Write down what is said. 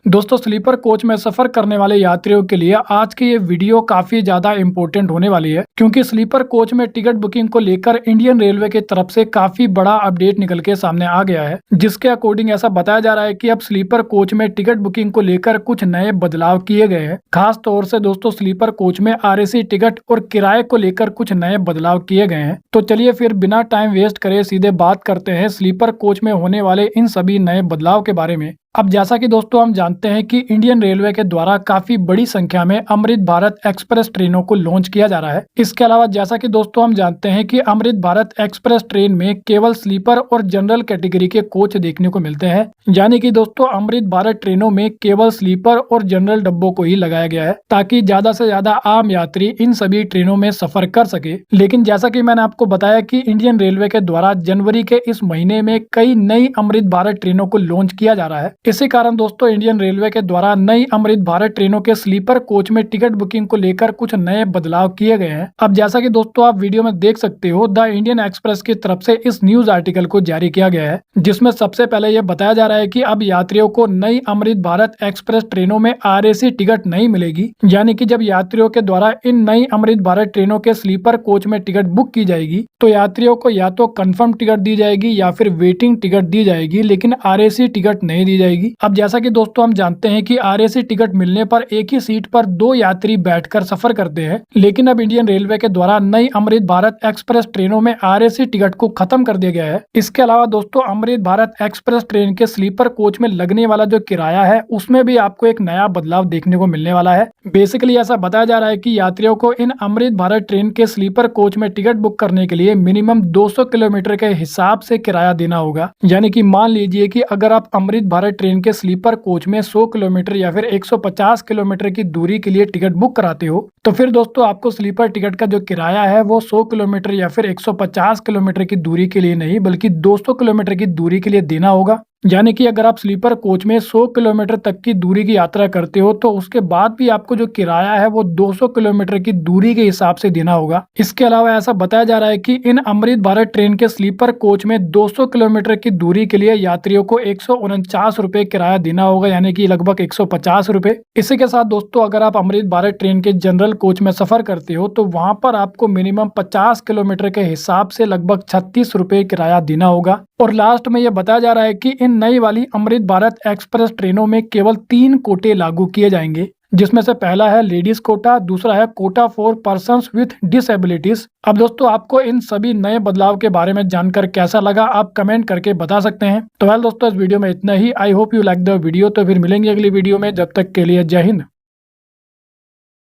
दोस्तों sleeper coach में सफर करने वाले यात्रियों के लिए आज की ये वीडियो काफी ज्यादा इम्पोर्टेंट होने वाली है, क्योंकि स्लीपर कोच में टिकट बुकिंग को लेकर इंडियन रेलवे की तरफ से काफी बड़ा अपडेट निकल के सामने आ गया है। जिसके अकॉर्डिंग ऐसा बताया जा रहा है कि अब स्लीपर कोच में टिकट बुकिंग को लेकर कुछ नए बदलाव किए गए हैं। खास तौर से दोस्तों स्लीपर कोच में आरएसी टिकट और किराए को लेकर कुछ नए बदलाव किए गए हैं। तो चलिए फिर बिना टाइम वेस्ट करे सीधे बात करते हैं स्लीपर कोच में होने वाले इन सभी नए बदलाव के बारे में। अब जैसा कि दोस्तों हम जानते हैं कि इंडियन रेलवे के द्वारा काफी बड़ी संख्या में अमृत भारत एक्सप्रेस ट्रेनों को लॉन्च किया जा रहा है। इसके अलावा जैसा कि दोस्तों हम जानते हैं कि अमृत भारत एक्सप्रेस ट्रेन में केवल स्लीपर और जनरल कैटेगरी के कोच देखने को मिलते हैं, यानी कि दोस्तों अमृत भारत ट्रेनों में केवल स्लीपर और जनरल डब्बों को ही लगाया गया है, ताकि ज्यादा से ज्यादा आम यात्री इन सभी ट्रेनों में सफर कर सके। लेकिन जैसा कि मैंने आपको बताया कि इंडियन रेलवे के द्वारा जनवरी के इस महीने में कई नई अमृत भारत ट्रेनों को लॉन्च किया जा रहा है। इसी कारण दोस्तों इंडियन रेलवे के द्वारा नई अमृत भारत ट्रेनों के स्लीपर कोच में टिकट बुकिंग को लेकर कुछ नए बदलाव किए गए हैं। अब जैसा कि दोस्तों आप वीडियो में देख सकते हो, द इंडियन एक्सप्रेस की तरफ से इस न्यूज आर्टिकल को जारी किया गया है, जिसमें सबसे पहले यह बताया जा रहा है कि अब यात्रियों को नई अमृत भारत एक्सप्रेस ट्रेनों में आरएसी टिकट नहीं मिलेगी। यानी कि जब यात्रियों के द्वारा इन नई अमृत भारत ट्रेनों के स्लीपर कोच में टिकट बुक की जाएगी तो यात्रियों को या तो कंफर्म टिकट दी जाएगी या फिर वेटिंग टिकट दी जाएगी, लेकिन आरएसी टिकट नहीं दी जाएगी। अब जैसा कि दोस्तों हम जानते हैं कि आरएसी टिकट मिलने पर एक ही सीट पर दो यात्री बैठकर सफर करते हैं, लेकिन अब इंडियन रेलवे के द्वारा नई अमृत भारत एक्सप्रेस ट्रेनों में आरएसी टिकट को खत्म कर दिया गया है। इसके अलावा दोस्तों अमृत भारत एक्सप्रेस ट्रेन के स्लीपर कोच में लगने वाला जो किराया है उसमें भी आपको एक नया बदलाव देखने को मिलने वाला है। बेसिकली ऐसा बताया जा रहा है कि यात्रियों को इन अमृत भारत ट्रेन के स्लीपर कोच में टिकट बुक करने के लिए मिनिमम 200 किलोमीटर के हिसाब से किराया देना होगा। यानी कि मान लीजिए कि अगर आप अमृत भारत ट्रेन के स्लीपर कोच में 100 किलोमीटर या फिर 150 किलोमीटर की दूरी के लिए टिकट बुक कराते हो, तो फिर दोस्तों आपको स्लीपर टिकट का जो किराया है वो 100 किलोमीटर या फिर 150 किलोमीटर की दूरी के लिए नहीं बल्कि 200 किलोमीटर की दूरी के लिए देना होगा। यानी कि अगर आप स्लीपर कोच में 100 किलोमीटर तक की दूरी की यात्रा करते हो तो उसके बाद भी आपको जो किराया है वो 200 किलोमीटर की दूरी के हिसाब से देना होगा। इसके अलावा ऐसा बताया जा रहा है कि इन अमृत भारत ट्रेन के स्लीपर कोच में 200 किलोमीटर की दूरी के लिए यात्रियों को 149 रुपए किराया देना होगा, यानी कि लगभग 150 रुपए। इसी के साथ दोस्तों अगर आप अमृत भारत ट्रेन के जनरल कोच में सफर करते हो तो वहां पर आपको मिनिमम 50 किलोमीटर के हिसाब से लगभग 36 रुपए किराया देना होगा। और लास्ट में यह बताया जा रहा है कि इन नई वाली अमृत भारत एक्सप्रेस ट्रेनों में केवल 3 कोटे लागू किए जाएंगे, जिसमें से पहला है लेडीज कोटा, दूसरा है Kota for persons with disabilities. अब दोस्तों आपको इन सभी नए बदलाव के बारे में जानकर कैसा लगा आप कमेंट करके बता सकते हैं। तो वेल दोस्तों इस वीडियो में इतना ही। I hope you like the video. तो फिर मिलेंगे अगली वीडियो में, जब तक के लिए जय हिंद।